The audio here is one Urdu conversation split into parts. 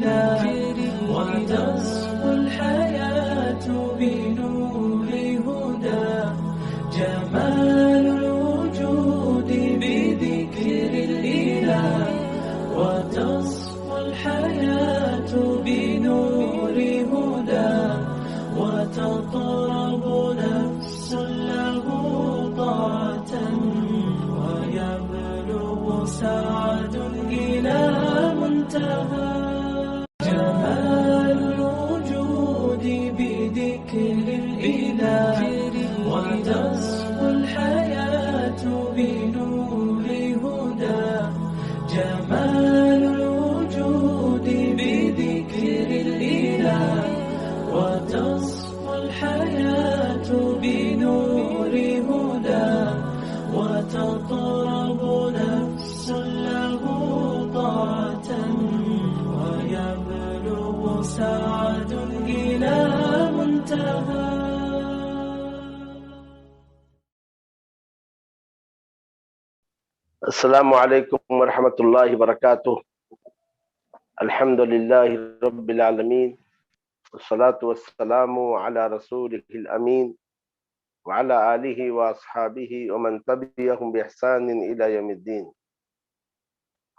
الإله وتصفو الحياة بنور هدى جمال الوجود بذكر الإله وتصفو الحياة بنور هدى وتطرب نفس له طاعة ويبلغ سعد إلى منتهى جمال الوجود بذكر الإله وتصفو الحياة بنور هدى جمال الوجود بذكر الإله وتصفو الحياة بنور هدى وتطرب نفس له طاعة ويبلغ سعد إلى منتهى. السلام علیکم ورحمۃ اللہ وبرکاتہ. الحمد للہ رب العالمین والصلاة والسلام علی رسولہ الامین وعلی آلہ واصحابہ ومن تبعہم بإحسان الی یوم الدین.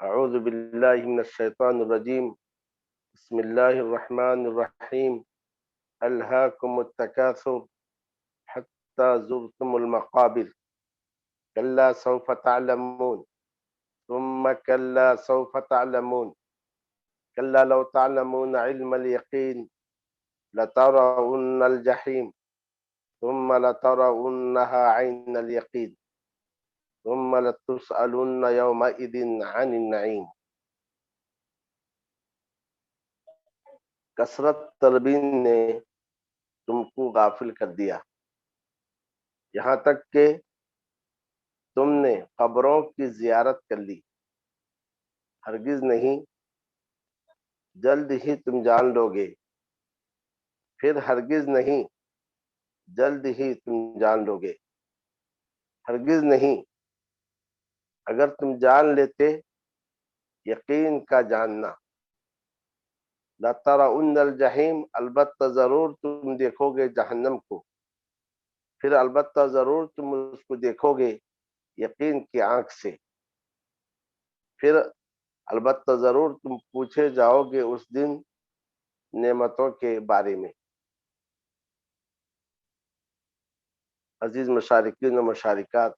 اعوذ باللہ من الشیطان الرجیم. بسم اللہ الرحمن الرحیم. الہاکم التکاثر حتی زرتم المقابر کلا سوف تعلمون ثم كلا سوف تعلمون كلا لو تعلمون علم اليقين لترون الجحيم ثم لترونها عين اليقين ثم لتسألن يومئذ عن النعيم. کثرت طلبین نے تم کو غافل کر دیا یہاں تک کہ تم نے قبروں کی زیارت کر لی. ہرگز نہیں، جلد ہی تم جان لو گے. پھر ہرگز نہیں، جلد ہی تم جان لو گے. ہرگز نہیں، اگر تم جان لیتے یقین کا جاننا. لَتَرَوُنَّ الْجَحِيمَ، البتہ ضرور تم دیکھو گے جہنم کو. پھر البتہ ضرور تم اس کو دیکھو گے یقین کی آنکھ سے. پھر البتہ ضرور تم پوچھے جاؤ گے اس دن نعمتوں کے بارے میں. عزیز مشارکین و مشارکات،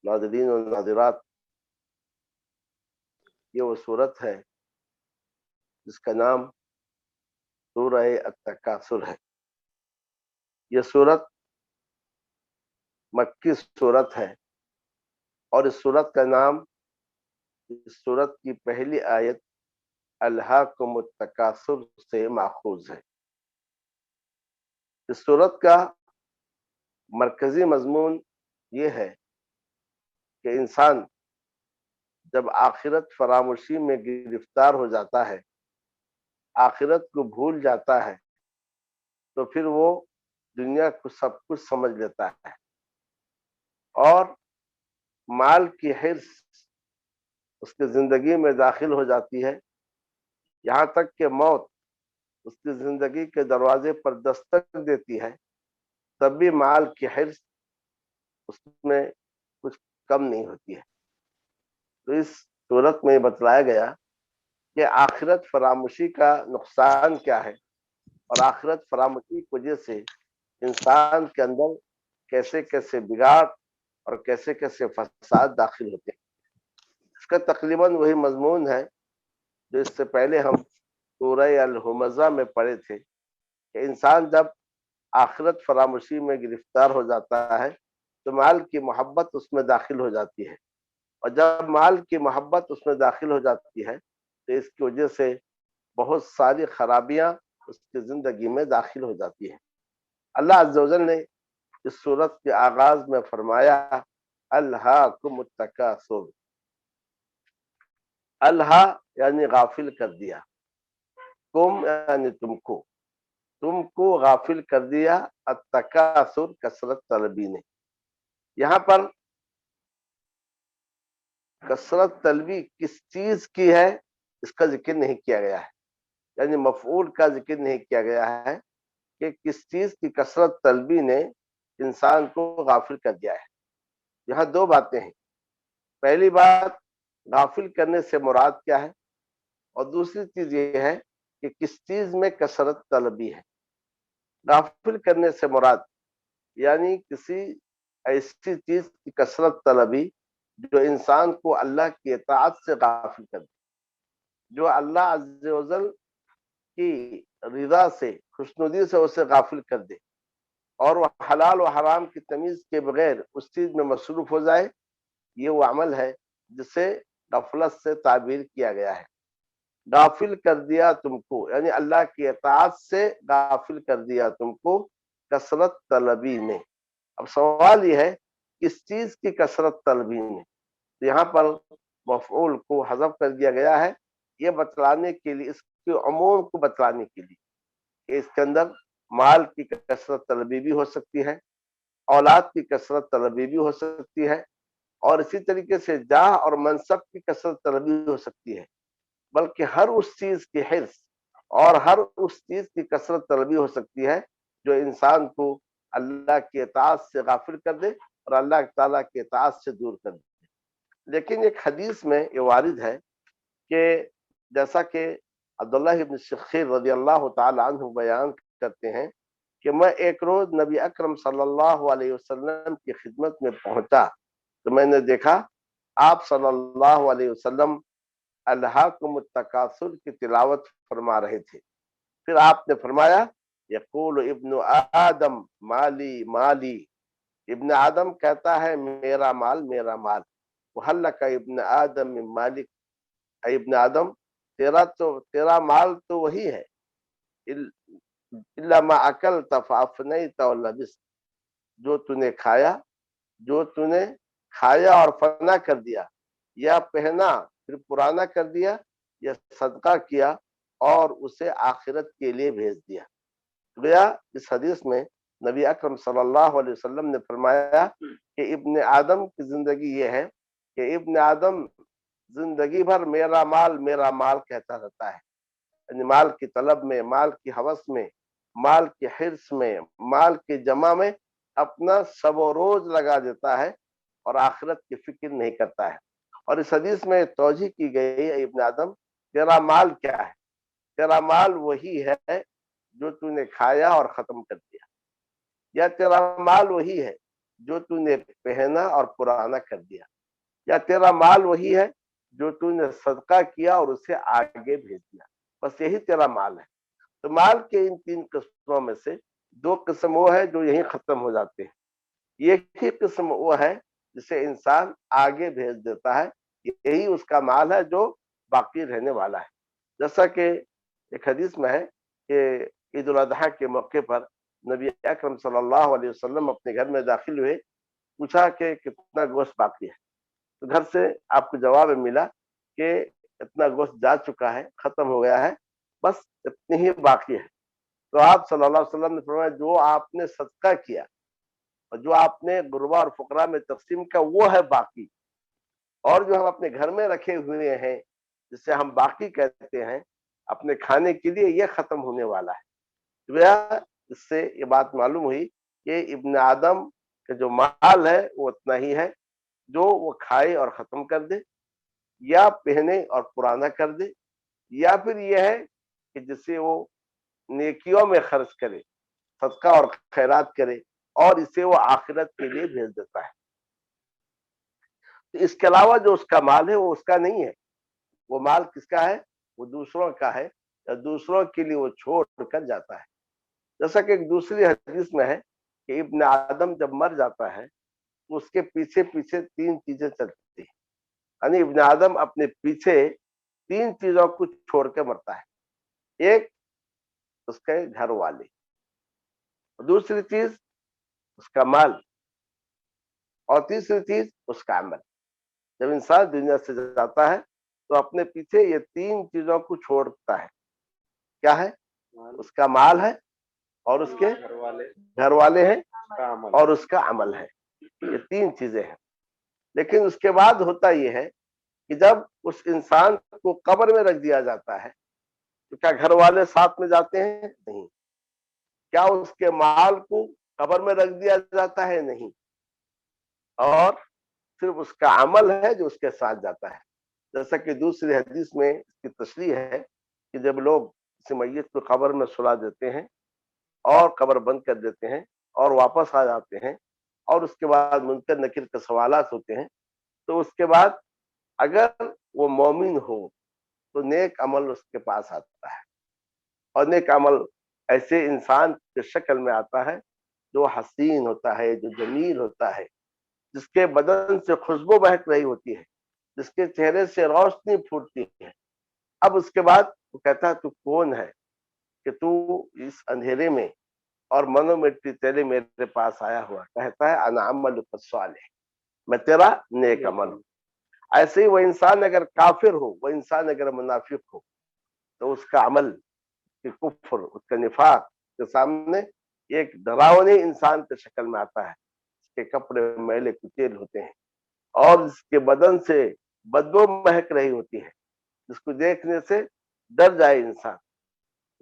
ناظرین و ناظرات، یہ وہ صورت ہے جس کا نام سورہ التکاثر ہے. یہ صورت مکی صورت ہے اور اس صورت کا نام اس صورت کی پہلی آیت الہاکم التکاثر سے ماخوذ ہے. اس صورت کا مرکزی مضمون یہ ہے کہ انسان جب آخرت فراموشی میں گرفتار ہو جاتا ہے، آخرت کو بھول جاتا ہے، تو پھر وہ دنیا کو سب کچھ سمجھ لیتا ہے اور مال کی حرص اس کی زندگی میں داخل ہو جاتی ہے، یہاں تک کہ موت اس کی زندگی کے دروازے پر دستک دیتی ہے، تب بھی مال کی حرص اس میں کچھ کم نہیں ہوتی ہے. تو اس صورت میں بتلایا گیا کہ آخرت فراموشی کا نقصان کیا ہے اور آخرت فراموشی کی وجہ سے انسان کے اندر کیسے کیسے بگاڑ اور کیسے کیسے فساد داخل ہوتے ہیں. اس کا تقریباً وہی مضمون ہے جو اس سے پہلے ہم سورہ الہمزہ میں پڑھے تھے کہ انسان جب آخرت فراموشی میں گرفتار ہو جاتا ہے تو مال کی محبت اس میں داخل ہو جاتی ہے، اور جب مال کی محبت اس میں داخل ہو جاتی ہے تو اس کی وجہ سے بہت ساری خرابیاں اس کی زندگی میں داخل ہو جاتی ہیں. اللہ عز و جل نے اس صورت کے آغاز میں فرمایا الہاکم التکاثر. الہا یعنی غافل کر دیا، کم یعنی تم کو غافل کر دیا التکاثر کثرت طلبی نے. یہاں پر کثرت طلبی کس چیز کی ہے اس کا ذکر نہیں کیا گیا ہے، یعنی مفعول کا ذکر نہیں کیا گیا ہے کہ کس چیز کی کثرت طلبی نے انسان کو غافل کر دیا ہے۔ یہاں دو باتیں ہیں، پہلی بات غافل کرنے سے مراد کیا ہے، اور دوسری چیز یہ ہے کہ کس چیز میں کثرت طلبی ہے۔ غافل کرنے سے مراد یعنی کسی ایسی چیز کی کثرت طلبی جو انسان کو اللہ کی اطاعت سے غافل کر دے، جو اللہ عز و جل کی رضا سے خوشنودی سے اسے غافل کر دے، اور وہ حلال و حرام کی تمیز کے بغیر اس چیز میں مصروف ہو جائے، یہ وہ عمل ہے جسے غفلت سے تعبیر کیا گیا ہے۔ غافل کر دیا تم کو، یعنی اللہ کی اطاعت سے غافل کر دیا تم کو کثرت طلبی نے۔ اب سوال یہ ہے کس چیز کی کثرت طلبی نے؟ یہاں پر مفعول کو حذف کر دیا گیا ہے، یہ بتلانے کے لیے، اس کے عموم کو بتلانے کے لیے کہ اس کے اندر مال کی کثرت طلبی بھی ہو سکتی ہے، اولاد کی کثرت طلبی بھی ہو سکتی ہے، اور اسی طریقے سے جاہ اور منصب کی کثرت طلبی ہو سکتی ہے، بلکہ ہر اس چیز کی حرص اور ہر اس چیز کی کثرت طلبی ہو سکتی ہے جو انسان کو اللہ کی اطاعت سے غافل کر دے اور اللہ تعالیٰ کی اطاعت سے دور کر دے۔ لیکن ایک حدیث میں یہ وارد ہے کہ جیسا کہ عبداللہ ابن شخیر رضی اللہ تعالی عنہ بیان کرتے ہیں کہ میں ایک روز نبی اکرم صلی اللہ علیہ وسلم کی خدمت میں پہنچا تو میں نے دیکھا آپ صلی اللہ علیہ وسلم الہاکم التکاثر کی تلاوت فرما رہے تھے۔ پھر آپ نے فرمایا یقول ابن آدم مالی مالی، ابن آدم کہتا ہے میرا مال میرا مال، وَهَلْ لَكَ ابن آدم من مالک، اے ابن آدم تیرا مال تو وہی ہے، الا ما اکلت فافنیت ولبست، جو تو نے کھایا اور فنا کر دیا، یا پہنا پھر پرانا کر دیا، یا صدقہ کیا اور اسے آخرت کے لیے بھیج دیا۔ گویا اس حدیث میں نبی اکرم صلی اللہ علیہ وسلم نے فرمایا کہ ابن آدم کی زندگی یہ ہے کہ ابن آدم زندگی بھر میرا مال کہتا رہتا ہے، یعنی مال کی طلب میں، مال کی ہوس میں، مال کی حرص میں، مال کی جمع میں اپنا سب و روز لگا دیتا ہے اور آخرت کی فکر نہیں کرتا ہے۔ اور اس حدیث میں توجہ کی گئی ہے ابن آدم تیرا مال کیا ہے؟ تیرا مال وہی ہے جو تو نے کھایا اور ختم کر دیا، یا تیرا مال وہی ہے جو تو نے پہنا اور پرانا کر دیا، یا تیرا مال وہی ہے جو تو نے صدقہ کیا اور اسے آگے بھیج دیا، بس یہی تیرا مال ہے۔ تو مال کے ان تین قسموں میں سے دو قسم وہ ہے جو یہی ختم ہو جاتے ہیں، ایک ہی قسم وہ ہے جسے انسان آگے بھیج دیتا ہے، یہی اس کا مال ہے جو باقی رہنے والا ہے۔ جیسا کہ ایک حدیث میں ہے کہ عید الاضحیٰ کے موقع پر نبی اکرم صلی اللہ علیہ وسلم اپنے گھر میں داخل ہوئے، پوچھا کہ کتنا گوشت باقی ہے، تو گھر سے آپ کو جواب ملا کہ اتنا گوشت جا چکا ہے، ختم ہو گیا ہے، بس اتنی ہی باقی ہے۔ تو آپ صلی اللہ علیہ وسلم نے فرمایا جو آپ نے صدقہ کیا اور جو آپ نے غربا اور فقراء میں تقسیم کیا وہ ہے باقی، اور جو ہم اپنے گھر میں رکھے ہوئے ہیں جسے ہم باقی کہتے ہیں اپنے کھانے کے لیے، یہ ختم ہونے والا ہے۔ اس سے یہ بات معلوم ہوئی کہ ابن آدم کا جو مال ہے وہ اتنا ہی ہے جو وہ کھائے اور ختم کر دے، یا پہنے اور پرانا کر دے، یا پھر یہ ہے کہ جسے وہ نیکیوں میں خرچ کرے، صدقہ اور خیرات کرے، اور اسے وہ آخرت کے لیے بھیج دیتا ہے۔ تو اس کے علاوہ جو اس کا مال ہے وہ اس کا نہیں ہے، وہ مال کس کا ہے؟ وہ دوسروں کا ہے، یا دوسروں کے لیے وہ چھوڑ کر جاتا ہے۔ جیسا کہ ایک دوسری حدیث میں ہے کہ ابن آدم جب مر جاتا ہے تو اس کے پیچھے پیچھے تین چیزیں چلتی ہیں، یعنی ابن آدم اپنے پیچھے تین چیزوں کو چھوڑ کے مرتا ہے، ایک اس کے گھر والے، دوسری چیز اس کا مال، اور تیسری چیز اس کا عمل۔ جب انسان دنیا سے جاتا ہے تو اپنے پیچھے یہ تین چیزوں کو چھوڑتا ہے، کیا ہے؟ اس کا مال ہے، اور اس کے گھر والے ہیں، اور اس کا عمل ہے، یہ تین چیزیں ہیں۔ لیکن اس کے بعد ہوتا یہ ہے کہ جب اس انسان کو قبر میں رکھ دیا جاتا ہے تو کیا گھر والے ساتھ میں جاتے ہیں؟ نہیں. کیا اس کے مال کو قبر میں رکھ دیا جاتا ہے؟ نہیں. اور صرف اس کا عمل ہے جو اس کے ساتھ جاتا ہے. جیسا کہ دوسری حدیث میں اس کی تشریح ہے کہ جب لوگ کسی میت کو قبر میں سلا دیتے ہیں اور قبر بند کر دیتے ہیں اور واپس آ جاتے ہیں اور اس کے بعد منکر نکیر کے سوالات ہوتے ہیں، تو اس کے بعد اگر وہ مومن ہو تو نیک عمل اس کے پاس آتا ہے، اور نیک عمل ایسے انسان کی شکل میں آتا ہے جو حسین ہوتا ہے، جو جمیل ہوتا ہے، جس کے بدن سے خوشبو بہک رہی ہوتی ہے، جس کے چہرے سے روشنی پھوٹتی ہے. اب اس کے بعد وہ کہتا ہے تو کون ہے کہ تو اس اندھیرے میں اور منو مٹی تیرے میرے پاس آیا ہوا؟ کہتا ہے انا عملک الصالح، میں تیرا نیک عمل ہوں. ایسے ہی وہ انسان اگر کافر ہو، وہ انسان اگر منافق ہو، تو اس کا عمل کہ کفر، اس کا نفاق کے سامنے ایک ڈراونے انسان کی شکل میں آتا ہے، اس کے کپڑے میلے کچیل ہوتے ہیں اور اس کے بدن سے بدبو مہک رہی ہوتی ہے، جس کو دیکھنے سے ڈر جائے انسان.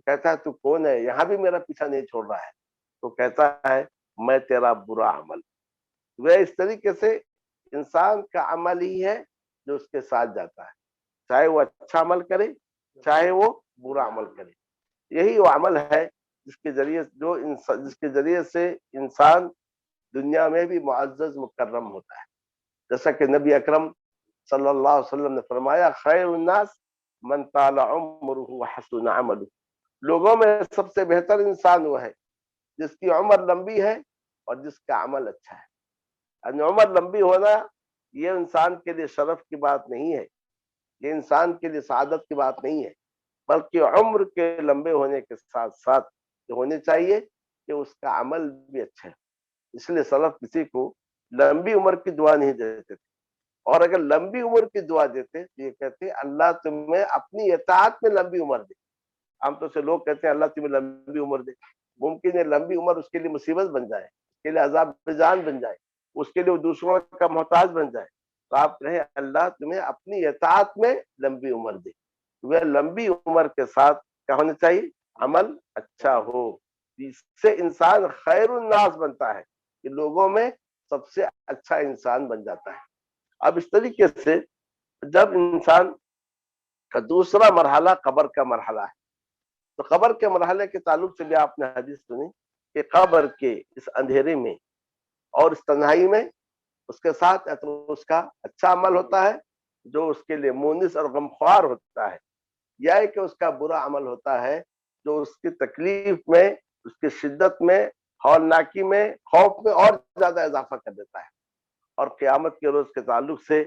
کہتا ہے تو کون ہے؟ یہاں بھی میرا پیچھا نہیں چھوڑ رہا ہے. تو کہتا ہے میں تیرا برا عمل. وہ اس طریقے سے انسان کا عمل ہی ہے جو اس کے ساتھ جاتا ہے، چاہے وہ اچھا عمل کرے چاہے وہ برا عمل کرے. یہی وہ عمل ہے جس کے ذریعے سے انسان دنیا میں بھی معزز مکرم ہوتا ہے. جیسا کہ نبی اکرم صلی اللہ علیہ وسلم نے فرمایا خیر الناس من طال عمرہ وحسن عملہ، لوگوں میں سب سے بہتر انسان وہ ہے جس کی عمر لمبی ہے اور جس کا عمل اچھا ہے. یعنی عمر لمبی ہونا یہ انسان کے لیے شرف کی بات نہیں ہے، یہ انسان کے لیے سعادت کی بات نہیں ہے، بلکہ عمر کے لمبے ہونے کے ساتھ ساتھ یہ ہونے چاہیے کہ اس کا عمل بھی اچھا ہے. اس لیے سلف کسی کو لمبی عمر کی دعا نہیں دیتے تھے، اور اگر لمبی عمر کی دعا دیتے تو یہ کہتے اللہ تمہیں اپنی اطاعت میں لمبی عمر دے. عام طور سے لوگ کہتے ہیں اللہ تمہیں لمبی عمر دے. ممکن ہے لمبی عمر اس کے لیے مصیبت بن جائے، اس کے لیے عذاب جان بن جائے، اس کے لیے وہ دوسروں کا محتاج بن جائے. تو آپ کہیں اللہ تمہیں اپنی اطاعت میں لمبی عمر دے. وہ لمبی عمر کے ساتھ کیا ہونا چاہیے؟ عمل اچھا ہو. اس سے انسان خیر الناس بنتا ہے کہ لوگوں میں سب سے اچھا انسان بن جاتا ہے. اب اس طریقے سے جب انسان کا دوسرا مرحلہ قبر کا مرحلہ ہے، تو قبر کے مرحلے کے تعلق سے بھی آپ نے حدیث سنی کہ قبر کے اس اندھیرے میں اور اس تنہائی میں اس کے ساتھ اس کا اچھا عمل ہوتا ہے جو اس کے لیے مونس اور غمخوار ہوتا ہے، یا کہ اس کا برا عمل ہوتا ہے جو اس کی تکلیف میں، اس کی شدت میں، ہولناکی میں، خوف میں اور زیادہ اضافہ کر دیتا ہے. اور قیامت کے روز کے تعلق سے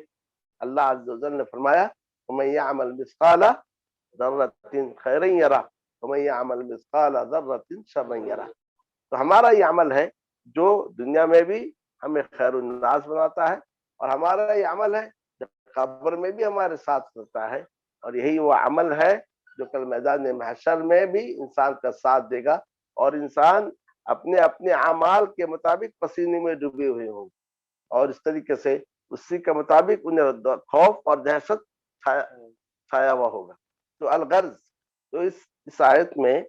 اللہ عز و جل نے فرمایا وَمَن يَعْمَلْ مِثْقَالَ ذَرَّةٍ خَيْرًا يَرَهُ وَمَن يَعْمَلْ مِثْقَالَ ذَرَّةٍ شَرًّا يَرَهُ. تو ہمارا یہ عمل ہے جو دنیا میں بھی ہمیں خیر الناس بناتا ہے، اور ہمارا یہ عمل ہے جو قبر میں بھی ہمارے ساتھ ہوتا ہے، اور یہی وہ عمل ہے جو کل میدان محشر میں بھی انسان کا ساتھ دے گا، اور انسان اپنے اپنے اعمال کے مطابق پسینے میں ڈوبے ہوئے ہوں، اور اس طریقے سے اسی کے مطابق انہیں خوف اور دہشت چھایا ہوا ہوگا. تو الغرض تو اس آیت میں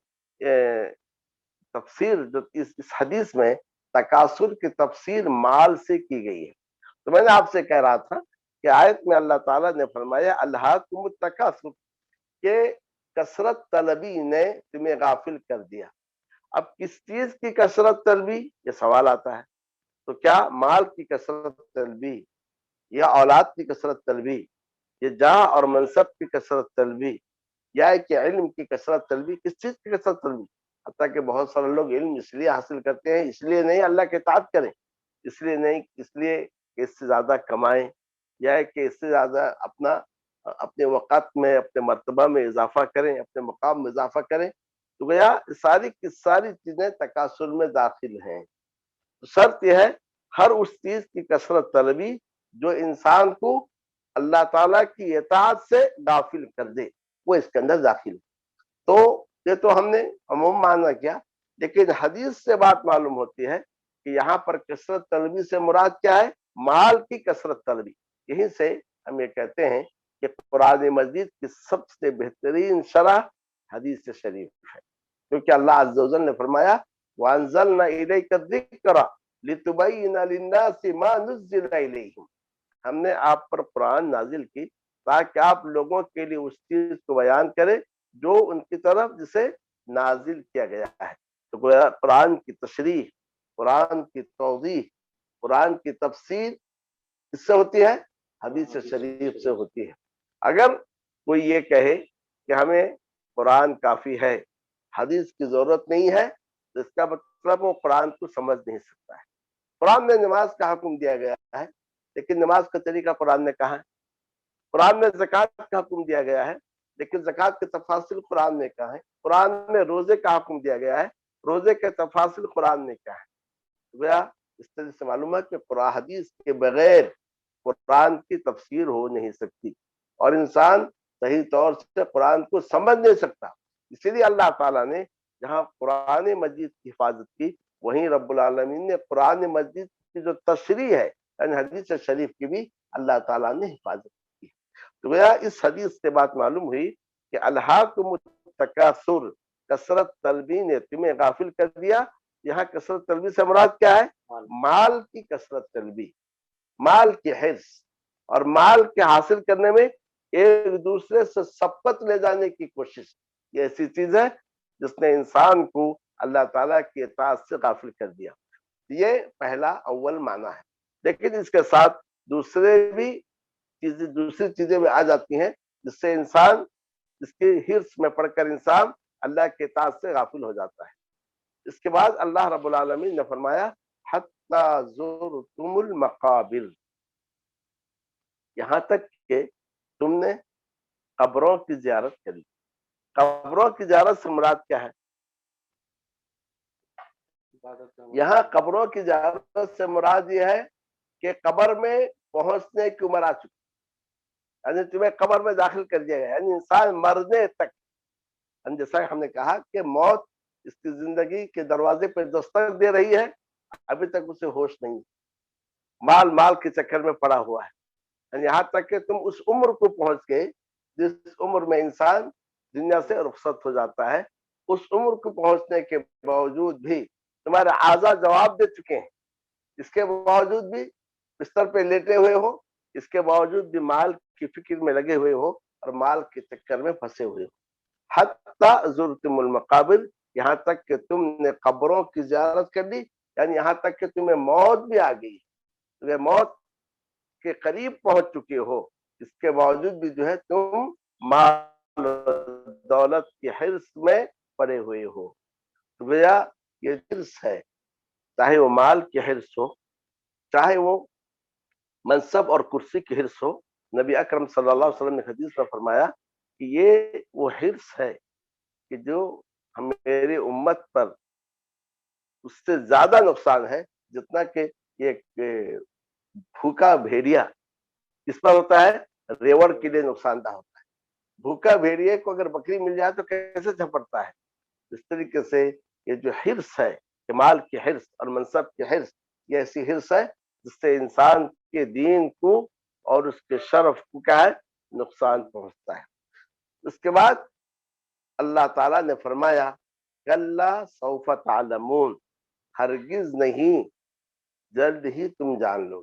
تفسیر جو اس حدیث میں تکاثر کی تفسیر مال سے کی گئی ہے. تو میں نے آپ سے کہہ رہا تھا کہ آیت میں اللہ تعالیٰ نے فرمایا الہاکم التکاثر، کہ کثرت طلبی نے تمہیں غافل کر دیا. اب کس چیز کی کثرت طلبی؟ یہ سوال آتا ہے. تو کیا مال کی کثرت طلبی، یا اولاد کی کثرت طلبی، یا جاہ اور منصب کی کثرت طلبی، یا کہ علم کی کثرت طلبی؟ کس چیز کی کثرت طلبی؟ حتیٰ کہ بہت سارے لوگ علم اس لیے حاصل کرتے ہیں، اس لیے نہیں اللہ کے اطاعت کریں، اس لیے نہیں، اس لیے کہ اس سے زیادہ کمائیں، یا کہ اس سے زیادہ اپنے وقت میں، اپنے مرتبہ میں اضافہ کریں، اپنے مقام میں اضافہ کریں. تو گویا ساری کی ساری چیزیں تکاثر میں داخل ہیں. شرط یہ ہے ہر اس چیز کی کثرت طلبی جو انسان کو اللہ تعالیٰ کی اطاعت سے غافل کر دے، وہ اس کے اندر داخل ہے. تو یہ تو ہم نے عموم معنی کیا، لیکن حدیث سے بات معلوم ہوتی ہے کہ یہاں پر کثرت طلبی سے مراد کیا ہے؟ مال کی کثرت طلبی. یہیں سے ہم یہ کہتے ہیں کہ قرآن مجید کی سب سے بہترین شرح حدیث شریف ہے، کیونکہ اللہ عز و جل نے فرمایا وَأَنزَلْنَا إِلَيْكَ الذِّكْرَ لِتُبَيِّنَ لِلنَّاسِ مَا نُزِّلَ إِلَيْهِمْ، ہم نے آپ پر قرآن نازل کی تاکہ آپ لوگوں کے لیے اس چیز کو بیان کرے جو ان کی طرف جسے نازل کیا گیا ہے۔ تو گویا قرآن کی تشریح، قرآن کی توضیح، قرآن کی تفسیر کس سے ہوتی ہے؟ حدیث شریف سے ہوتی ہے۔ اگر کوئی یہ کہے کہ ہمیں قرآن کافی ہے، حدیث کی ضرورت نہیں ہے، تو اس کا مطلب وہ قرآن کو سمجھ نہیں سکتا ہے۔ قرآن میں نماز کا حکم دیا گیا ہے، لیکن نماز کا طریقہ قرآن نے کہا ہے۔ قرآن میں زکوٰۃ کا حکم دیا گیا ہے، لیکن زکوٰۃ کے تفاصل قرآن نے کہا ہے۔ قرآن میں روزے کا حکم دیا گیا ہے، روزے کے تفاصل قرآن نے کہا ہے۔ گویا اس طرح سے معلوم ہے کہ قرآن حدیث کے بغیر قرآن کی تفسیر ہو نہیں سکتی، اور انسان صحیح طور سے قرآن کو سمجھ نہیں سکتا۔ اسی لیے اللہ تعالیٰ نے جہاں قرآن مجید کی حفاظت کی، وہیں رب العالمین نے قرآن مجید کی جو تشریح ہے یعنی حدیث شریف کی بھی اللہ تعالیٰ نے حفاظت کی۔ تو گویا اس حدیث سے بات معلوم ہوئی کہ الہاکم التکاثر، کثرت طلبی نے تمہیں غافل کر دیا۔ یہاں کثرت طلبی سے مراد کیا ہے؟ مال کی کثرت طلبی، مال کی حرص، اور مال کے حاصل کرنے میں ایک دوسرے سے سبقت لے جانے کی کوشش، یہ ایسی چیز ہے جس نے انسان کو اللہ تعالیٰ کی اطاعت سے غافل کر دیا۔ یہ پہلا اول معنی ہے، لیکن اس کے ساتھ دوسری چیزیں بھی آ جاتی ہیں جس سے انسان اس کی حرص میں پڑھ کر انسان اللہ کی اطاعت سے غافل ہو جاتا ہے۔ اس کے بعد اللہ رب العالمین نے فرمایا حَتَّى زُرْتُمُ الْمَقَابِرَ، یہاں تک کہ تم نے قبروں کی زیارت کری۔ قبروں کی زیارت سے مراد کیا ہے؟ یہاں قبروں کی زیارت سے مراد یہ ہے کہ قبر میں پہنچنے کی عمر آ چکی، یعنی تمہیں قبر میں داخل کر دیا گیا، یعنی انسان مرنے تک، جیسا ہم نے کہا کہ موت اس کی زندگی کے دروازے پہ دستک دے رہی ہے، ابھی تک اسے ہوش نہیں، مال کے چکر میں پڑا ہوا ہے، یعنی یہاں تک کہ تم اس عمر کو پہنچ گئے جس عمر میں انسان دنیا سے رخصت ہو جاتا ہے۔ اس عمر کو پہنچنے کے باوجود بھی تمہارے اعضاء جواب دے چکے ہیں، اس کے باوجود بھی بستر پہ لیٹے ہوئے ہو، اس کے باوجود بھی مال کی فکر میں لگے ہوئے ہو اور مال کے چکر میں پھنسے ہوئے ہو۔ حتی زرتم المقابر، یہاں تک کہ تم نے قبروں کی زیارت کر لی، یعنی یہاں تک کہ تمہیں موت بھی آ گئی، تمہیں موت کے قریب پہنچ چکے ہو، اس کے باوجود بھی جو ہے تم مال دولت کی حرص میں پڑے ہوئے ہو۔ تو گویا یہ حرص ہے، چاہے وہ مال کی حرص ہو، چاہے وہ منصب اور کرسی کی حرص ہو۔ نبی اکرم صلی اللہ علیہ وسلم نے حدیث میں فرمایا کہ یہ وہ حرص ہے کہ جو میری امت پر اس سے زیادہ نقصان ہے جتنا کہ یہ بھوکا بھیڑیا اس پر ہوتا ہے، ریوڑ کے لیے نقصان دہ ہوتا ہے۔ بھوکا بھیڑیے کو اگر بکری مل جائے تو کیسے جھپٹتا ہے، اس طریقے سے یہ جو حرص ہے کہ مال کی حرص اور منصب کی حرص، یہ ایسی حرص ہے جس سے انسان کے دین کو اور اس کے شرف کو کیا ہے نقصان پہنچتا ہے۔ اس کے بعد اللہ تعالیٰ نے فرمایا کَلَّا سَوْفَ تَعْلَمُونَ، ہرگز نہیں، جلد ہی تم جان لو۔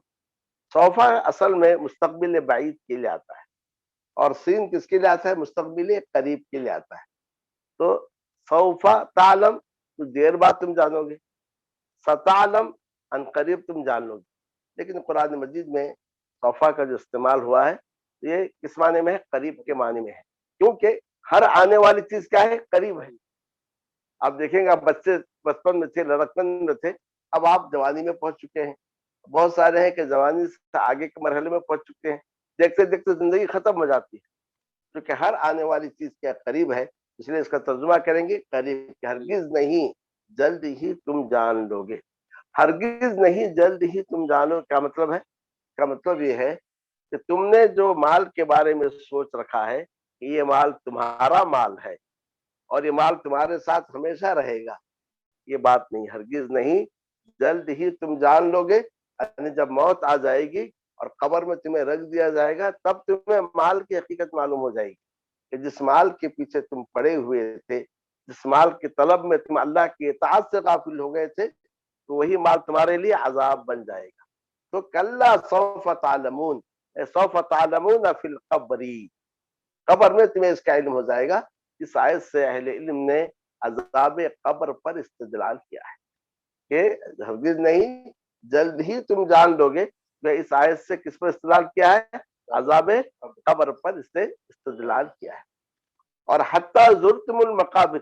سوفا اصل میں مستقبل بعید کے لیے آتا ہے، اور سین کس کے لیے آتا ہے؟ مستقبل قریب کے لیے آتا ہے۔ تو سوفا تعلم، تو دیر بعد تم جانو گے، ستعلم، ان قریب تم جان لو گے۔ لیکن قرآن مجید میں سوفا کا جو استعمال ہوا ہے یہ کس معنی میں ہے؟ قریب کے معنی میں ہے، کیونکہ ہر آنے والی چیز کیا ہے؟ قریب ہے۔ آپ دیکھیں گے، آپ بچے بچپن میں تھے، لڑکپن میں تھے، اب آپ جوانی میں پہنچ چکے ہیں، بہت سارے ہیں کہ جوانی سے آگے کے مرحلے میں پہنچ چکے ہیں، دیکھتے دیکھتے زندگی ختم ہو جاتی ہے، کیونکہ ہر آنے والی چیز کیا قریب ہے، اس لیے اس کا ترجمہ کریں گے قریب، کہ ہرگز نہیں جلد ہی تم جان لو گے۔ ہرگز نہیں جلد ہی تم جانو، کیا مطلب ہے؟ کا مطلب یہ ہے کہ تم نے جو مال کے بارے میں سوچ رکھا ہے کہ یہ مال تمہارا مال ہے اور یہ مال تمہارے ساتھ ہمیشہ رہے گا، یہ بات نہیں، ہرگز نہیں جلد ہی تم جان لو گے، یعنی جب موت آ جائے گی اور قبر میں تمہیں رکھ دیا جائے گا، تب تمہیں مال کی حقیقت معلوم ہو جائے گی کہ جس مال کے پیچھے تم پڑے ہوئے تھے، جس مال کی طلب میں تم اللہ کی اطاعت سے غافل ہو گئے تھے، تو وہی مال تمہارے لیے عذاب بن جائے گا۔ تو کلا سوف تعلمون، سوف تعلمون فی القبر، قبر میں تمہیں اس کا علم ہو جائے گا۔ اس آیت سے اہل علم نے عذاب قبر پر استدلال کیا ہے کہ ہرگز نہیں، جلد ہی تم جان لو گے۔ اس آیت سے کس پر استدلال کیا ہے؟ عذاب قبر پر اس سے استدلال کیا ہے۔ اور حتی زرتم المقابر،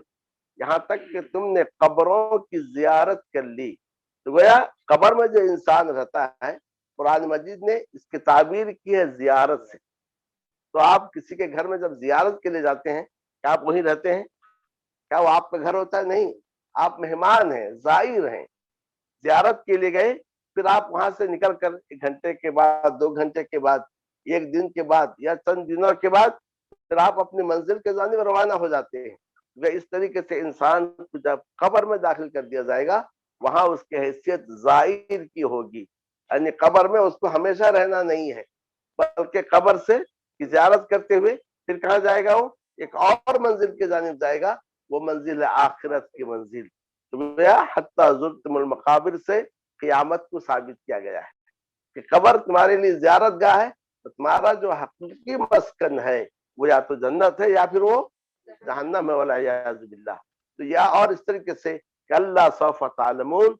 یہاں تک کہ تم نے قبروں کی زیارت کر لی۔ تو گویا قبر میں جو انسان رہتا ہے، قرآن مجید نے اس کی تعبیر کی ہے زیارت سے۔ تو آپ کسی کے گھر میں جب زیارت کے لیے جاتے ہیں، کیا آپ وہیں رہتے ہیں؟ کیا وہ آپ کا گھر ہوتا ہے؟ نہیں، آپ مہمان ہیں، زائر ہیں، زیارت کے لیے گئے، پھر آپ وہاں سے نکل کر 1 گھنٹے کے بعد، 2 گھنٹے کے بعد، 1 دن کے بعد یا چند دنوں کے بعد پھر آپ اپنی منزل کے جانب روانہ ہو جاتے ہیں۔ اس طریقے سے انسان کو جب قبر میں داخل کر دیا جائے گا، وہاں اس کی حیثیت زائر کی ہوگی، یعنی قبر میں اس کو ہمیشہ رہنا نہیں ہے، بلکہ قبر سے زیارت کرتے ہوئے پھر کہاں جائے گا؟ وہ ایک اور منزل کی جانب جائے گا، وہ منزل آخرت کی منزل۔ حتی زرتم المقابر سے قیامت کو ثابت کیا گیا ہے کہ قبر تمہارے لیے زیارت گاہ ہے، تو تمہارا جو حقیقی مسکن ہے وہ یا تو جنت ہے یا پھر وہ جہنم ہے، والعیاذ باللہ۔ تو یا اور اس طریقے سے کہ اللہ سوف تعلمون،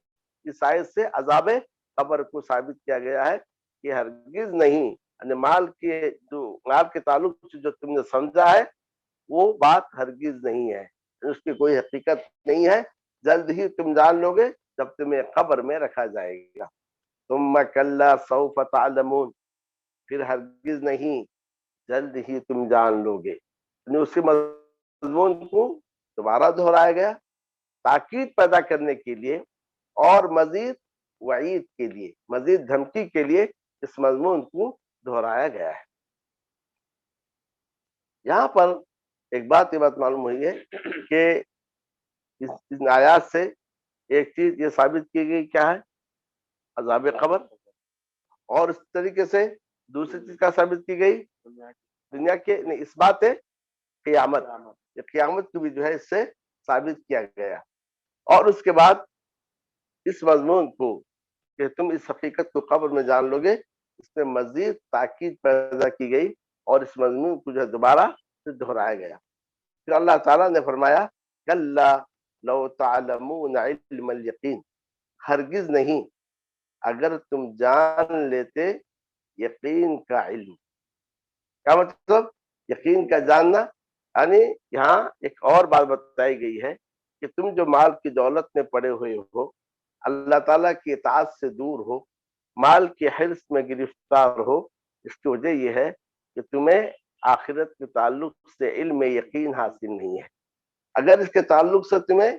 اس آیت سے عذاب قبر کو ثابت کیا گیا ہے کہ ہرگز نہیں، یعنی مال کے تعلق سے جو تم نے سمجھا ہے وہ بات ہرگز نہیں ہے، اس کی کوئی حقیقت نہیں ہے، جلد ہی تم جان لو گے جب تمہیں قبر میں رکھا جائے گا۔ ثم کلا سوف تعلمون، پھر ہرگز نہیں، جلد ہی تم جان لو گے، یعنی اسی مضمون کو دوبارہ دہرایا گیا تاکید پیدا کرنے کے لیے اور مزید وعید کے لیے، مزید دھمکی کے لیے اس مضمون کو دہرایا گیا ہے۔ یہاں پر ایک بات یہ بات معلوم ہوئی ہے کہ اس آیات سے ایک چیز یہ ثابت کی گئی، کیا ہے؟ عذاب قبر۔ اور اس طریقے سے دوسری چیز کا ثابت کی گئی دنیا کے اس بات ہے قیامت، قیامت کو بھی جو ہے اس سے ثابت کیا گیا۔ اور اس کے بعد اس مضمون کو کہ تم اس حقیقت کو قبر میں جان لو گے، اس میں مزید تاکید پیدا کی گئی اور اس مضمون کو جو ہے دوبارہ دہرایا گیا۔ پھر اللہ تعالیٰ نے فرمایا کلا لو تعلمون علم الیقین، ہرگز نہیں اگر تم جان لیتے یقین کا علم۔ کیا مطلب یقین کا جاننا؟ یعنی یہاں ایک اور بات بتائی گئی ہے کہ تم جو مال کی دولت میں پڑے ہوئے ہو، اللہ تعالیٰ کی اطاعت سے دور ہو، مال کی حرص میں گرفتار ہو، اس کی وجہ یہ ہے کہ تمہیں آخرت کے تعلق سے علم یقین حاصل نہیں ہے۔ اگر اس کے تعلق سے تمہیں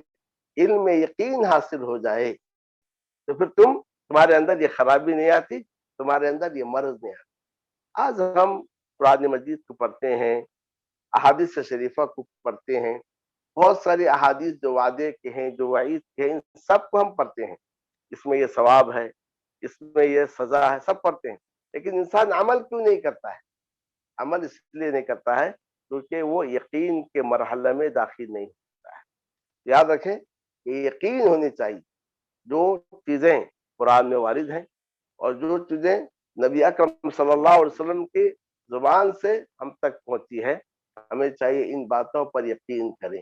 علم یقین حاصل ہو جائے تو پھر تمہارے اندر یہ خرابی نہیں آتی، تمہارے اندر یہ مرض نہیں آتی۔ آج ہم قرآن مجید کو پڑھتے ہیں، احادیث شریفہ کو پڑھتے ہیں، بہت ساری احادیث جو وعدے کے ہیں، جو وعید کے ہیں، ان سب کو ہم پڑھتے ہیں، اس میں یہ ثواب ہے، اس میں یہ سزا ہے، سب پڑھتے ہیں، لیکن انسان عمل کیوں نہیں کرتا ہے؟ عمل اس لیے نہیں کرتا ہے کیونکہ وہ یقین کے مرحلے میں داخل نہیں ہوتا ہے۔ یاد رکھیں کہ یقین ہونی چاہیے، جو چیزیں قرآن میں وارد ہیں اور جو چیزیں نبی اکرم صلی اللہ علیہ وسلم کی زبان سے ہم تک پہنچی ہے، ہمیں چاہیے ان باتوں پر یقین کریں۔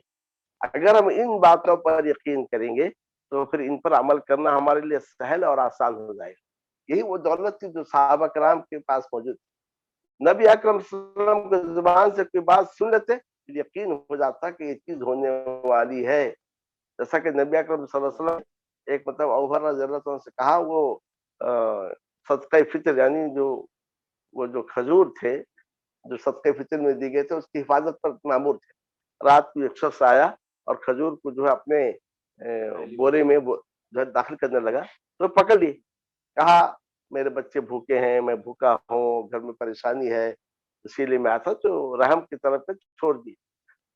اگر ہم ان باتوں پر یقین کریں گے تو پھر ان پر عمل کرنا ہمارے لیے سہل اور آسان ہو جائے گا۔ یہی وہ دولت تھی جو صحابہ کرام کے پاس موجود تھی۔ نبی اکرم صلی اللہ علیہ وسلم کی زبان سے کوئی بات سن لیتے، یقین ہو جاتا کہ یہ چیز ہونے والی ہے۔ جیسا کہ نبی اکرم صلی اللہ علیہ وسلم ایک مطلب ابو رضی اللہ عنہ سے کہا، وہ صدقہ فطر یعنی جو کھجور تھے جو صدقہ فطر میں دی گئے تھے اس کی حفاظت پر مامور تھے۔ رات کو ایک شخص آیا اور کھجور کو جو ہے اپنے بورے میں جو ہے داخل کرنے لگا، تو پکڑ لی، کہا میرے بچے بھوکے ہیں، میں بھوکا ہوں، گھر میں پریشانی ہے، اسی لیے میں آتا، تو رحم کی طرف پہ چھوڑ دی۔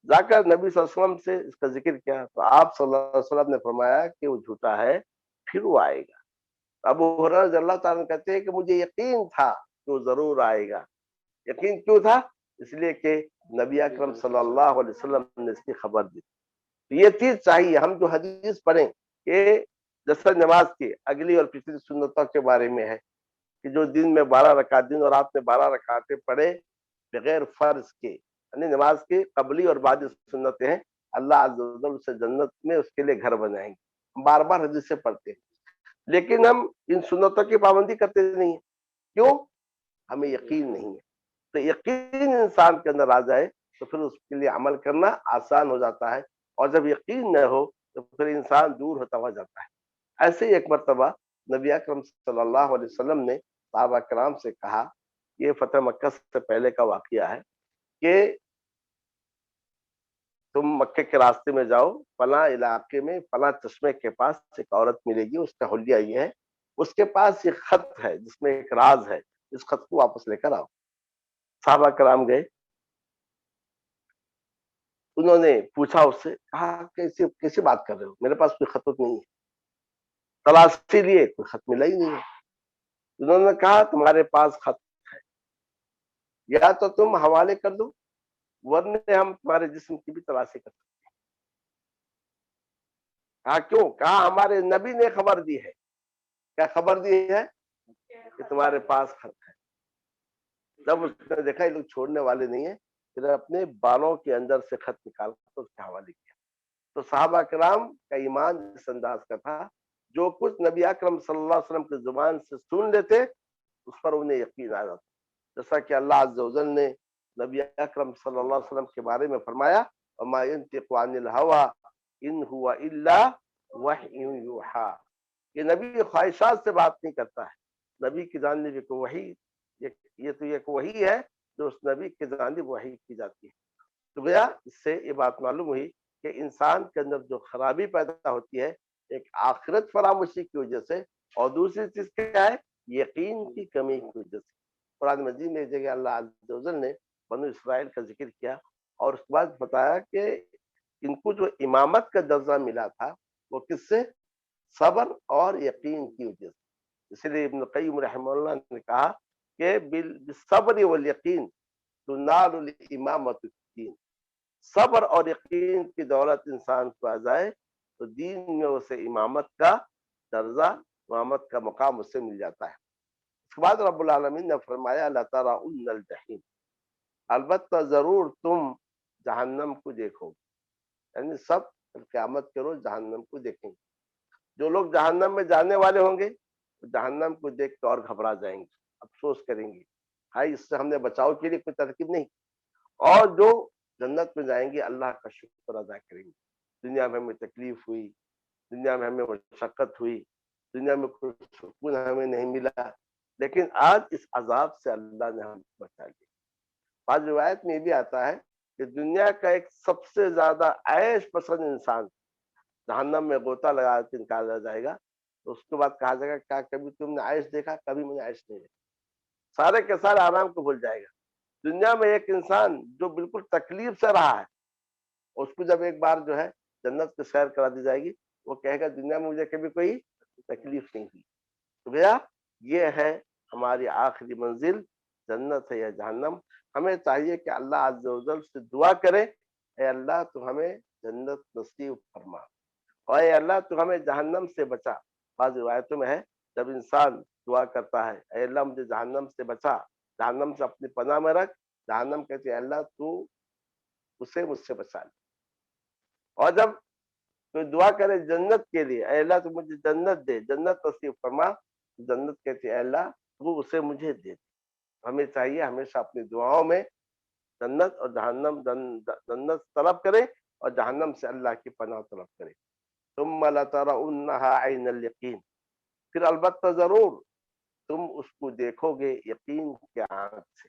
جا کر نبی صلی اللہ علیہ وسلم سے اس کا ذکر کیا تو آپ صلی اللہ علیہ وسلم نے فرمایا کہ وہ جھوٹا ہے، پھر وہ آئے گا۔ ابو ہریرہ رضی اللہ تعالیٰ کہتے ہیں کہ مجھے یقین تھا تو ضرور آئے گا۔ یقین کیوں تھا؟ اس لیے کہ نبی اکرم صلی اللہ علیہ وسلم نے اس کی خبر دی۔ یہ چیز چاہیے ہم جو حدیث پڑھیں کہ جیسا نماز کی اگلی اور پچھلی سنتوں کے بارے میں ہے کہ جو دن میں 12 رکعت، دن اور رات میں 12 رکعتیں پڑھے بغیر فرض کے، یعنی نماز کی قبلی اور بعدی سنتیں ہیں، اللہ عز و جل اسے جنت میں اس کے لیے گھر بنائیں گے۔ ہم بار بار حدیثیں پڑھتے ہیں لیکن ہم ان سنتوں کی پابندی کرتے نہیں ہیں۔ کیوں؟ ہمیں یقین نہیں ہے۔ تو یقین انسان کے اندر آ جائے تو پھر اس کے لیے عمل کرنا آسان ہو جاتا ہے، اور جب یقین نہ ہو تو پھر انسان دور ہوتا ہوا جاتا ہے۔ ایسے ہی ایک مرتبہ نبی اکرم صلی اللہ علیہ وسلم نے صحابہ کرام سے کہا، یہ فتح مکہ سے پہلے کا واقعہ ہے، کہ تم مکے کے راستے میں جاؤ، فلاں علاقے میں فلاں چشمے کے پاس ایک عورت ملے گی، اس کا حلیہ یہ ہے، اس کے پاس ایک خط ہے جس میں ایک راز ہے، اس خط کو واپس لے کر آؤ۔ صحابہ کرام گئے، انہوں نے پوچھا اس سے، کہا کیسی بات کر رہے ہو، میرے پاس کوئی خط نہیں ہے، تلاشی لیے کوئی خط ملا ہی نہیں ہے۔ انہوں نے کہا تمہارے پاس خط ہے، یا تو تم حوالے کر دو ورنہ ہم تمہارے جسم کی بھی تلاشی کر سکتے ہیں۔ کہا کیوں؟ کہا ہمارے نبی نے خبر دی ہے۔ کیا خبر دی ہے؟ کہ تمہارے پاس خط ہے۔ جب اس نے دیکھا یہ لوگ چھوڑنے والے نہیں ہیں، پھر اپنے بالوں کے اندر سے خط نکال کر اس کے حوالے کیا۔ تو صحابہ کرام کا ایمان اس انداز کا تھا، جو کچھ نبی اکرم صلی اللہ علیہ وسلم کی زبان سے سن لیتے اس پر انہیں یقین آ جاتا، جیسا کہ اللہ عز و جل نے نبی اکرم صلی اللہ علیہ وسلم کے بارے میں فرمایا، وما ينطق عن الهوى ان هو الا وحی یوحی، یہ نبی خواہشات سے بات نہیں کرتا ہے، نبی کی جانب ایک وحی، یہ تو ایک وحی ہے جو اس نبی کی جانب وحی کی جاتی ہے۔ تو گیا اس سے یہ بات معلوم ہوئی کہ انسان کے اندر جو خرابی پیدا ہوتی ہے ایک آخرت فراموشی کی وجہ سے، اور دوسری چیز کیا ہے؟ یقین کی کمی کی وجہ سے۔ قرآن مجید میں ایک جگہ اللہ عز و جل نے بنو اسرائیل کا ذکر کیا اور اس کے بعد بتایا کہ ان کو جو امامت کا درجہ ملا تھا وہ کس سے؟ صبر اور یقین کی وجہ سے۔ اس لیے ابن قیم رحمہ اللہ نے کہا کہ بالصبر والیقین تنال الامامۃ الدین، صبر اور یقین کی دولت انسان کو آ جائے تو دین میں اسے امامت کا درجہ، امامت کا مقام اس سے مل جاتا ہے۔ اس کے بعد رب العالمین نے فرمایا لَتَرَوُنَّ الْجَحِیمَ، البتہ ضرور تم جہنم کو دیکھو گے، یعنی سب قیامت کے روز جہنم کو دیکھیں گے۔ جو لوگ جہنم میں جانے والے ہوں گے جہنم کو دیکھ کر اور گھبرا جائیں گے، افسوس کریں گے، ہائی اس سے ہم نے بچاؤ کے لیے کوئی ترکیب نہیں۔ اور جو جنت میں جائیں گے اللہ کا شکر ادا کریں گے، دنیا میں ہمیں تکلیف ہوئی، دنیا میں ہمیں مشقت ہوئی، دنیا میں کوئی سکون ہمیں نہیں ملا، لیکن آج اس عذاب سے اللہ نے ہم بچا لیا۔ بعض روایت میں یہ بھی آتا ہے کہ دنیا کا ایک سب سے زیادہ عیش پسند انسان جہنم میں غوطہ لگا کے نکالا جائے گا، تو اس کے بعد کہا جائے گا کیا کبھی تم نے عیش دیکھا؟ کبھی میں نے عیش نہیں دیکھا، سارے کے سارے آرام کو بھول جائے گا۔ دنیا میں ایک انسان جو بالکل تکلیف سے رہا ہے، اس کو جب ایک بار جو ہے جنت کی سیر کرا دی جائے گی، وہ کہے گا دنیا میں مجھے کبھی کوئی تکلیف نہیں ہوئی۔ تو گیا یہ ہے ہماری آخری منزل، جنت ہے یا جہنم۔ ہمیں چاہیے کہ اللہ عز و جل سے دعا کرے، اے اللہ تو ہمیں جنت نصیب فرما، اور اے اللہ تو ہمیں جہنم سے بچا۔ بعض روایتوں میں ہے جب انسان دعا کرتا ہے اے اللہ مجھے جہنم سے بچا، جہنم سے اپنی پناہ میں رکھ، جہنم کہتے ہیں اللہ تو اسے مجھ سے بچا لے۔ اور جب کوئی دعا کرے جنت کے لیے اے اللہ تو مجھے جنت دے، جنت نصیب فرما، جنت کہتے ہیں اللہ تو اسے مجھے دے۔ ہمیں چاہیے ہمیشہ اپنی دعاؤں میں جنت اور جہنم، جنت طلب کرے اور جہنم سے اللہ کی پناہ طلب کرے۔ ثم لترونها عین الیقین، پھر البتہ ضرور تم اس کو دیکھو گے یقین کی آنکھ سے۔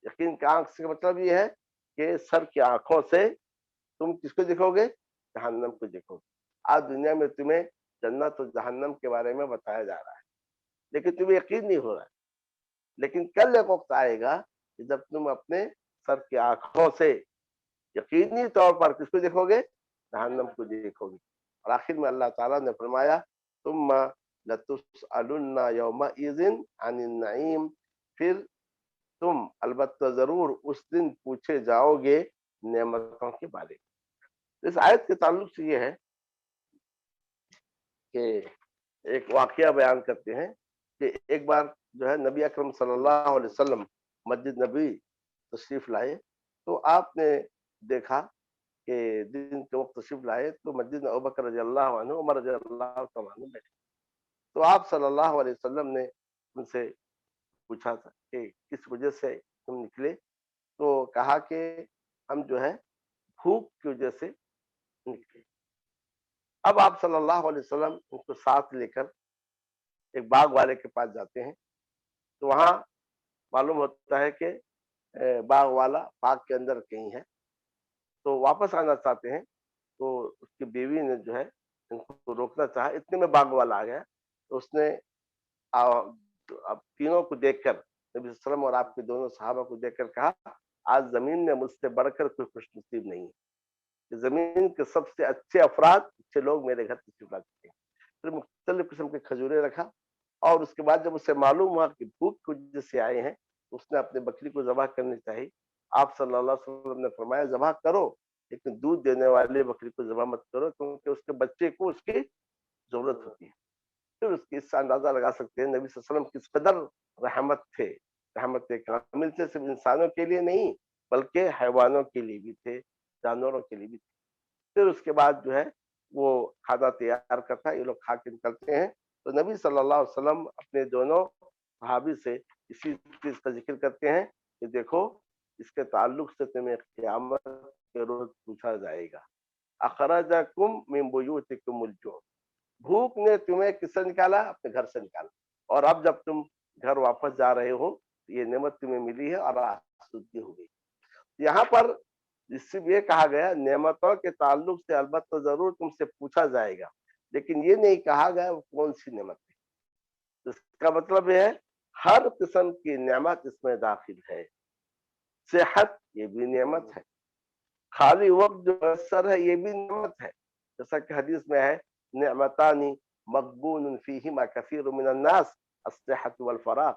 یقین کی آنکھ سے مطلب یہ ہے کہ سر کی آنکھوں سے تم کس کو دیکھو گے؟ جہنم کو دیکھو گے۔ آج دنیا میں تمہیں جنت اور جہنم کے بارے میں بتایا جا رہا ہے لیکن تمہیں یقین نہیں ہو رہا ہے، لیکن کل ایک وقت آئے گا کہ جب تم اپنے سر کی آنکھوں سے یقینی طور پر کس کو دیکھو گے؟ جہنم کو دیکھو گے۔ اور آخر میں اللہ تعالیٰ نے فرمایا ثم لتسألن یومئذ عن النعیم، پھر تم البتہ ضرور اس دن پوچھے جاؤ گے نعمتوں کے بارے میں۔ اس آیت کے تعلق سے یہ ہے کہ ایک واقعہ بیان کرتے ہیں کہ ایک بار جو ہے نبی اکرم صلی اللہ علیہ وسلم مسجد نبی تشریف لائے، تو آپ نے دیکھا کہ دن کے وقت تشریف لائے تو مسجد میں ابوبکر رضی اللہ عنہ، عمر رضی اللہ تعالیٰ عنہ بیٹھے، تو آپ صلی اللہ علیہ وسلم نے ان سے پوچھا تھا کہ کس وجہ سے تم نکلے، تو کہا کہ ہم جو ہے بھوک کی وجہ سے نکلے۔ اب آپ صلی اللہ علیہ وسلم ان کو ساتھ لے کر ایک باغ والے کے پاس جاتے ہیں، تو وہاں معلوم ہوتا ہے کہ باغ والا باغ کے اندر کہیں ہے، تو واپس آنا چاہتے ہیں، تو اس کی بیوی نے جو ہے ان کو روکنا چاہا، اتنے میں باغ والا آ گیا، تو اس نے اب تینوں کو دیکھ کر نبی صلی اللہ علیہ وسلم اور آپ کے دونوں صحابہ کو دیکھ کر کہا آج زمین میں مجھ سے بڑھ کر کوئی خوش نصیب نہیں ہے، کہ زمین کے سب سے اچھے افراد، اچھے لوگ میرے گھر تشریف لا چکے ہیں۔ پھر مختلف قسم کے کھجورے رکھا، اور اس کے بعد جب اسے معلوم ہوا کہ بھوک کی وجہ سے آئے ہیں، اس نے اپنے بکری کو ذبح کرنی چاہی۔ آپ صلی اللہ علیہ وسلم نے فرمایا ذبح کرو، لیکن دودھ دینے والے بکری کو ذبح مت کرو، کیونکہ اس کے بچے کو اس کی ضرورت ہوتی ہے۔ پھر اس کی اس سے اندازہ لگا سکتے ہیں نبی صلی اللہ علیہ وسلم کس قدر رحمت تھے، رحمت کامل تھے، صرف انسانوں کے لیے نہیں بلکہ حیوانوں کے لیے بھی تھے، جانوروں کے لیے بھی تھے۔ پھر اس کے بعد جو ہے وہ کھانا تیار کرتا ہے، یہ لوگ کھا کے نکلتے ہیں، تو نبی صلی اللہ علیہ وسلم اپنے دونوں صحابی سے اسی چیز کا ذکر کرتے ہیں کہ دیکھو اس کے تعلق سے تمہیں قیامت کے روز پوچھا جائے گا، اخرجکم من بیوتکم الجوع، بھوک نے تمہیں کس سے نکالا؟ اپنے گھر سے نکالا، اور اب جب تم گھر واپس جا رہے ہو یہ نعمت تمہیں ملی ہے اور آسودگی ہو گئی۔ یہاں پر اس سے یہ کہا گیا نعمتوں کے تعلق سے البتہ ضرور تم سے پوچھا جائے گا، لیکن یہ نہیں کہا گیا وہ کون سی نعمت ہے۔ اس کا مطلب یہ ہے ہر قسم کی نعمت اس میں داخل ہے۔ صحت یہ بھی نعمت ہے، خالی وقت جو میسر ہے یہ بھی نعمت ہے، جیسا کہ حدیث میں ہے نعمتانی مغبون فیہما کثیر من الناس الصحت والفراغ،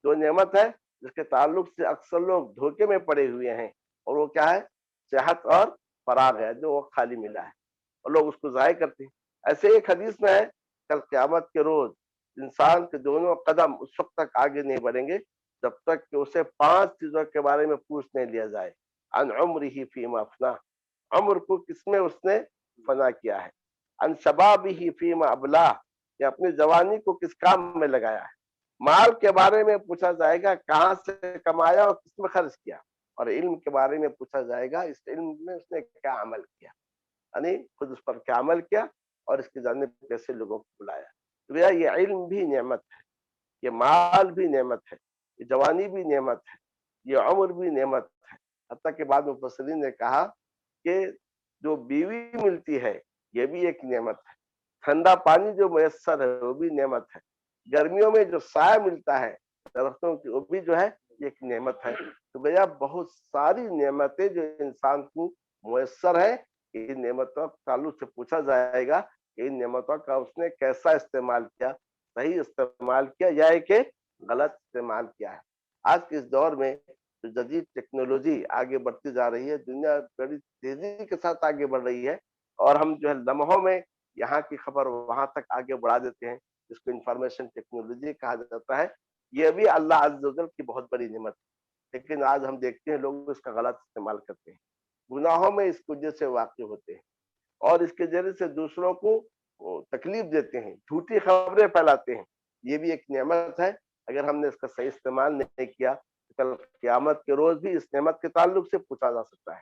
جو نعمت ہے جس کے تعلق سے اکثر لوگ دھوکے میں پڑے ہوئے ہیں، اور وہ کیا ہے؟ صحت اور فراغ ہے، جو وہ خالی ملا ہے اور لوگ اس کو ضائع کرتے ہیں۔ ایسے ایک حدیث میں ہے کل قیامت کے روز انسان کے دونوں قدم اس وقت تک آگے نہیں بڑھیں گے جب تک کہ اسے 5 چیزوں کے بارے میں پوچھ نہیں لیا جائے۔ عن عمرہ فیما افنا، عمر کو کس میں اس نے فنا کیا ہے۔ عن شبابہ فیما ابلاہ، کہ اپنی جوانی کو کس کام میں لگایا ہے۔ مال کے بارے میں پوچھا جائے گا کہاں سے کمایا اور کس میں خرچ کیا، اور علم کے بارے میں پوچھا جائے گا اس علم میں اس نے کیا عمل کیا، یعنی خود اس پر کیا عمل کیا اور اس کی جانب کیسے لوگوں کو بلایا۔ تو یہ علم بھی نعمت ہے، یہ مال بھی نعمت ہے، یہ جوانی بھی نعمت ہے، یہ عمر بھی نعمت ہے۔ حتیٰ کہ بعض مفسرین نے کہا کہ جو بیوی ملتی ہے یہ بھی ایک نعمت ہے، ٹھنڈا پانی جو میسر ہے وہ بھی نعمت ہے، گرمیوں میں جو سایہ ملتا ہے درختوں کی وہ بھی جو ہے ایک نعمت ہے۔ تو بھیا بہت ساری نعمتیں جو انسان کو میسر ہے، ان نعمتوں کے تعلق سے پوچھا جائے گا کہ ان نعمتوں کا اس نے کیسا استعمال کیا، صحیح استعمال کیا یا کہ غلط استعمال کیا ہے۔ آج کے اس دور میں جو جدید ٹیکنالوجی آگے بڑھتی جا رہی ہے، دنیا بڑی تیزی کے ساتھ آگے بڑھ رہی ہے، اور ہم جو ہے لمحوں میں یہاں کی خبر وہاں تک آگے بڑھا دیتے ہیں، جس کو انفارمیشن ٹیکنالوجی کہا جاتا ہے۔ یہ بھی اللہ عز و جل کی بہت بڑی نعمت ہے، لیکن آج ہم دیکھتے ہیں لوگ اس کا غلط استعمال کرتے ہیں، گناہوں میں اس کی وجہ سے واقع ہوتے ہیں، اور اس کے ذریعے سے دوسروں کو تکلیف دیتے ہیں، جھوٹی خبریں پھیلاتے ہیں۔ یہ بھی ایک نعمت ہے، اگر ہم نے اس کا صحیح استعمال نہیں کیا تو کل قیامت کے روز بھی اس نعمت کے تعلق سے پوچھا جا سکتا ہے۔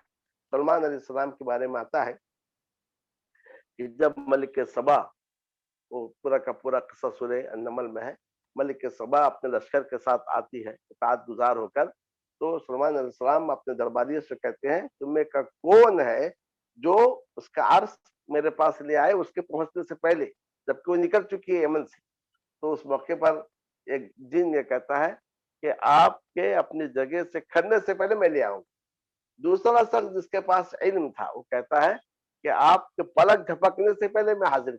سلمان علیہ السلام کے بارے میں آتا ہے کہ جب ملک سبا، وہ پورا کا پورا قصہ سورہ النمل میں ہے، ملک سبا اپنے لشکر کے ساتھ آتی ہے اطاعت گزار ہو کر، تو سلمان علیہ السلام اپنے درباریوں سے کہتے ہیں تم میں کا کون ہے جو اس کا عرض میرے پاس لے آئے اس کے پہنچنے سے پہلے، جبکہ وہ نکل چکی ہے یمن سے۔ تو اس موقع پر ایک جن یہ کہتا ہے کہ آپ کے اپنی جگہ سے کھڑنے سے پہلے میں لے آؤں۔ دوسرا شخص جس کے پاس علم تھا وہ کہتا ہے کہ آپ کے پلک جھپکنے سے پہلے میں حاضر